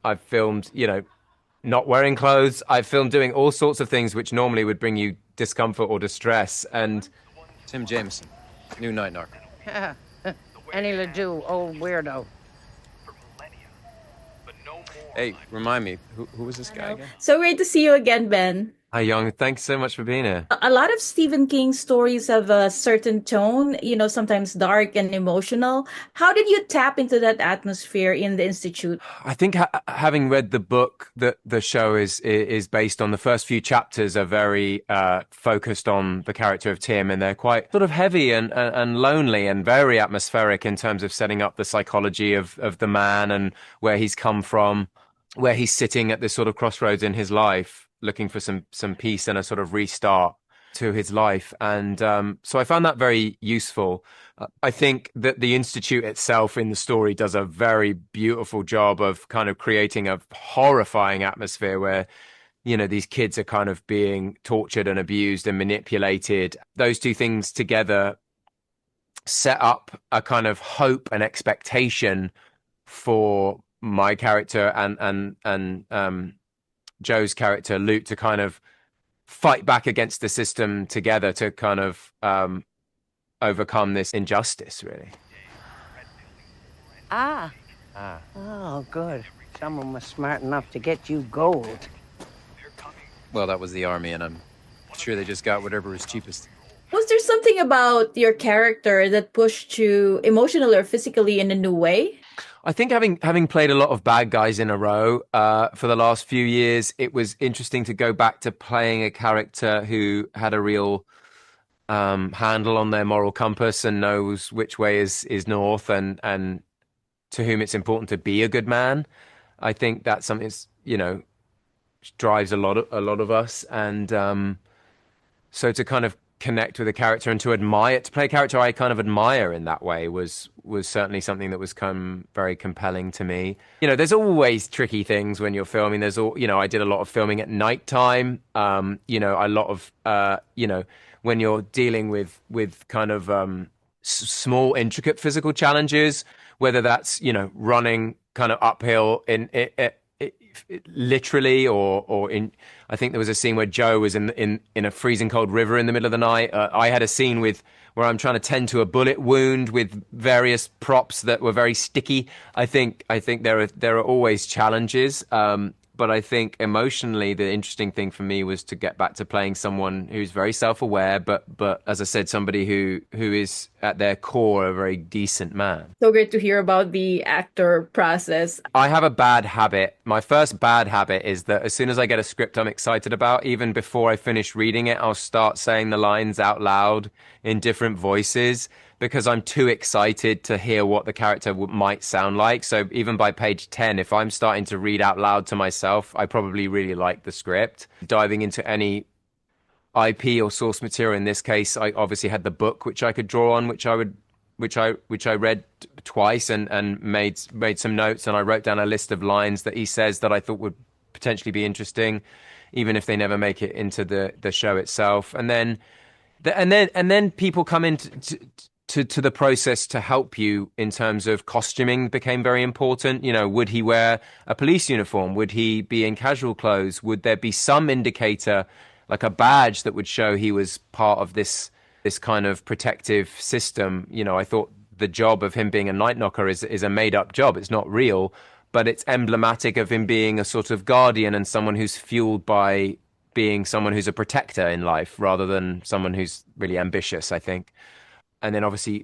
I've filmed, not wearing clothes. I've filmed doing all sorts of things which normally would bring you discomfort or distress. And Tim Jameson, new night narco. Any Ledoux, old weirdo. Hey, remind me, who was this I guy know. again? So great to see you again, Ben. hi, Young. Thanks so much for being here. A lot of Stephen King stories have a certain tone, sometimes dark and emotional. How did you tap into that atmosphere in the Institute? I think having read the book that the show is based on, the first few chapters are very focused on the character of Tim, and they're quite sort of heavy and lonely and very atmospheric in terms of setting up the psychology of the man and where he's come from, where he's sitting at this sort of crossroads in his life, looking for some peace and a sort of restart to his life. And so I found that very useful. I think that the Institute itself in the story does a very beautiful job of kind of creating a horrifying atmosphere where, these kids are kind of being tortured and abused and manipulated. Those two things together set up a kind of hope and expectation for my character and Joe's character, Luke, to kind of fight back against the system together to kind of overcome this injustice, really. Ah. Ah. Oh, good. Someone was smart enough to get you gold. Well, that was the army, and I'm sure they just got whatever was cheapest. Was there something about your character that pushed you emotionally or physically in a new way? I think having played a lot of bad guys in a row for the last few years, it was interesting to go back to playing a character who had a real handle on their moral compass and knows which way is north, and to whom it's important to be a good man. I think that's something that's, drives a lot of us, and so to kind of connect with a character and to play a character I kind of admire in that way was certainly something that was come very compelling to me. There's always tricky things when you're filming. I did a lot of filming at nighttime. A lot of when you're dealing with kind of small intricate physical challenges, whether that's running kind of uphill literally or in. I think there was a scene where Joe was in a freezing cold river in the middle of the night. I had a scene where I'm trying to tend to a bullet wound with various props that were very sticky. I think there are always challenges. But I think emotionally, the interesting thing for me was to get back to playing someone who's very self-aware, but as I said, somebody who is at their core a very decent man. So great to hear about the actor process. I have a bad habit. My first bad habit is that as soon as I get a script I'm excited about, even before I finish reading it, I'll start saying the lines out loud in different voices because I'm too excited to hear what the character might sound like. So even by page 10, if I'm starting to read out loud to myself, I probably really like the script. Diving into any IP or source material, in this case, I obviously had the book which I could draw on, which I read twice and made some notes, and I wrote down a list of lines that he says that I thought would potentially be interesting, even if they never make it into the show itself. And then people come into to the process to help you in terms of costuming became very important. Would he wear a police uniform? Would he be in casual clothes? Would there be some indicator, like a badge, that would show he was part of this kind of protective system? I thought the job of him being a night knocker is a made up job. It's not real, but it's emblematic of him being a sort of guardian and someone who's fueled by being someone who's a protector in life rather than someone who's really ambitious, I think. And then obviously,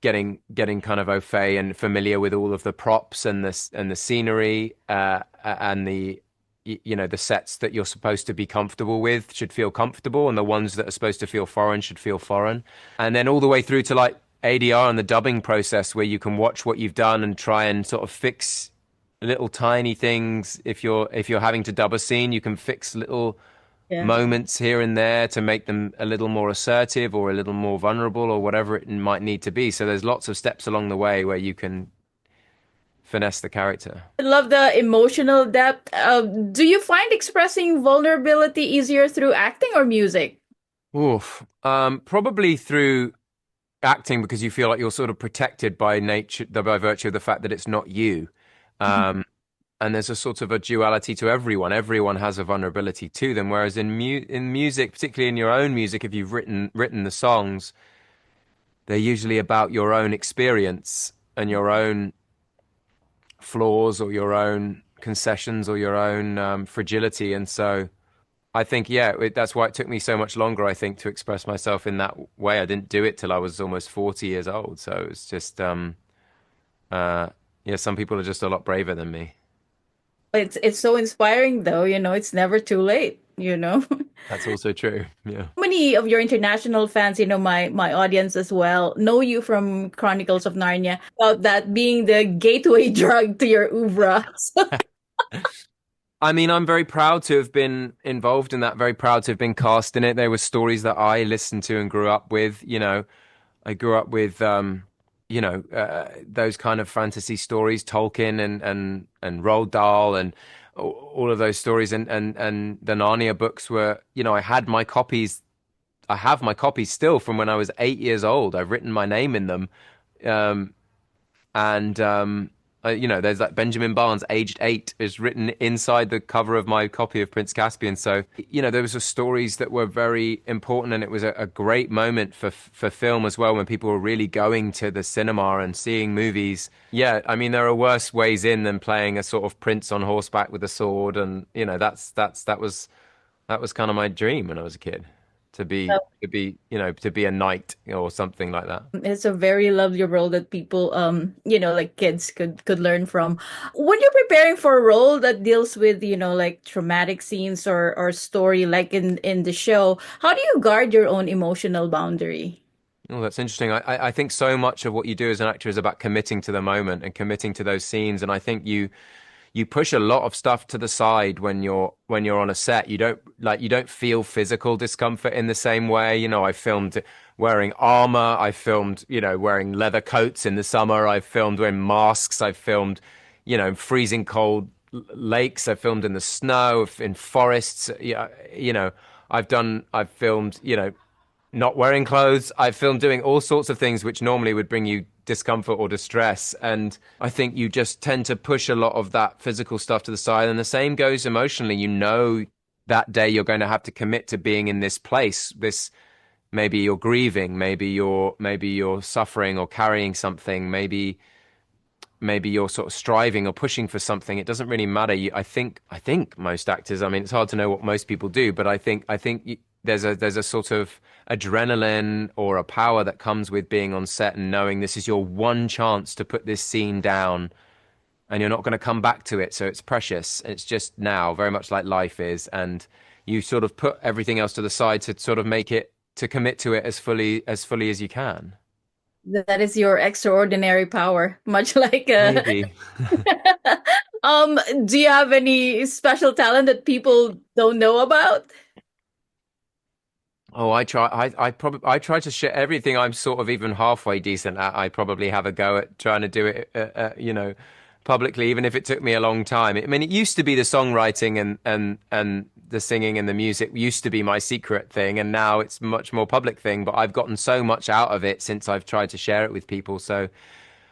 getting kind of au fait and familiar with all of the props and the scenery and the sets that you're supposed to be comfortable with should feel comfortable, and the ones that are supposed to feel foreign should feel foreign. And then all the way through to like ADR and the dubbing process, where you can watch what you've done and try and sort of fix little tiny things. If you're having to dub a scene, you can fix little Yeah. moments here and there to make them a little more assertive or a little more vulnerable or whatever it might need to be. So there's lots of steps along the way where you can finesse the character. I love the emotional depth. Do you find expressing vulnerability easier through acting or music? Oof. Probably through acting, because you feel like you're sort of protected by nature, by virtue of the fact that it's not you. Um, and there's a sort of a duality to everyone. Everyone has a vulnerability to them. Whereas in music, particularly in your own music, if you've written the songs, they're usually about your own experience and your own flaws or your own concessions or your own fragility. And so I think, yeah, that's why it took me so much longer, I think, to express myself in that way. I didn't do it till I was almost 40 years old. So it's just, yeah, some people are just a lot braver than me. It's so inspiring though, it's never too late. That's also true. Yeah. Many of your international fans, my audience as well, know you from Chronicles of Narnia, about that being the gateway drug to your oeuvre. I mean, I'm very proud to have been involved in that, very proud to have been cast in it. They were stories that I listened to and grew up with. I grew up with, those kind of fantasy stories, Tolkien and Roald Dahl and all of those stories. And the Narnia books were, I have my copies still from when I was 8 years old. I've written my name in them. There's like Benjamin Barnes, aged 8, is written inside the cover of my copy of Prince Caspian. So, those were stories that were very important, and it was a great moment for film as well, when people were really going to the cinema and seeing movies. Yeah, I mean, there are worse ways in than playing a sort of prince on horseback with a sword, and that was kind of my dream when I was a kid. To be a knight or something like that. It's a very lovely role that people, like kids could learn from. When you're preparing for a role that deals with, like traumatic scenes or story, like in the show, how do you guard your own emotional boundary? Oh, that's interesting. I think so much of what you do as an actor is about committing to the moment and committing to those scenes. And I think you push a lot of stuff to the side when you're on a set. You don't feel physical discomfort in the same way. I filmed wearing armor. I filmed, wearing leather coats in the summer. I filmed wearing masks. I filmed, freezing cold lakes. I filmed in the snow, in forests. I've filmed, not wearing clothes. I've filmed doing all sorts of things which normally would bring you discomfort or distress. And I think you just tend to push a lot of that physical stuff to the side. And the same goes emotionally. That day you're going to have to commit to being in this place. Maybe you're grieving, maybe you're suffering or carrying something, maybe you're sort of striving or pushing for something. It doesn't really matter. I think most actors, I mean, it's hard to know what most people do, but I think there's a sort of adrenaline or a power that comes with being on set and knowing this is your one chance to put this scene down and you're not going to come back to it. So it's precious. It's just now, very much like life is. And you sort of put everything else to the side to sort of to commit to it as fully as you can. That is your extraordinary power, much like Maybe. Do you have any special talent that people don't know about? Oh, I try to share everything I'm sort of even halfway decent at. I probably have a go at trying to do it, publicly, even if it took me a long time. I mean, it used to be the songwriting and the singing and the music used to be my secret thing, and now it's much more public thing. But I've gotten so much out of it since I've tried to share it with people. So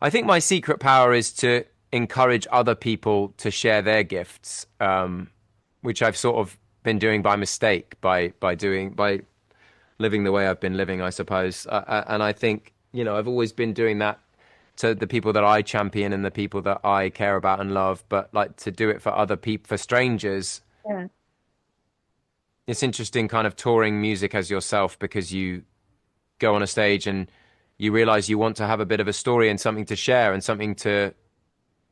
I think my secret power is to encourage other people to share their gifts, which I've sort of been doing by mistake, by living the way I've been living, I suppose. And I think, I've always been doing that to the people that I champion and the people that I care about and love. But like to do it for other people, for strangers. Yeah. It's interesting kind of touring music as yourself, because you go on a stage and you realize you want to have a bit of a story and something to share and something to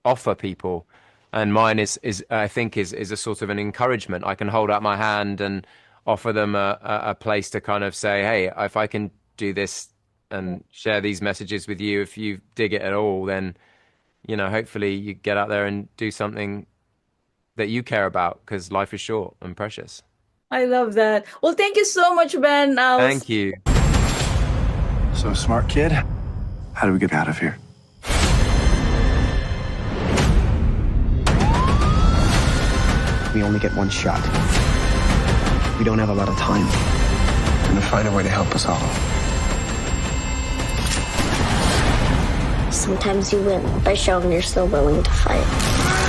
offer people. And mine is I think is a sort of an encouragement. I can hold out my hand and offer them a place to kind of say, hey, if I can do this and share these messages with you, if you dig it at all, then, hopefully you get out there and do something that you care about, because life is short and precious. I love that. Well, thank you so much, Ben. Thank you. So, smart kid, how do we get out of here? We only get one shot. We don't have a lot of time. I'm gonna find a way to help us all. Sometimes you win by showing you're still willing to fight.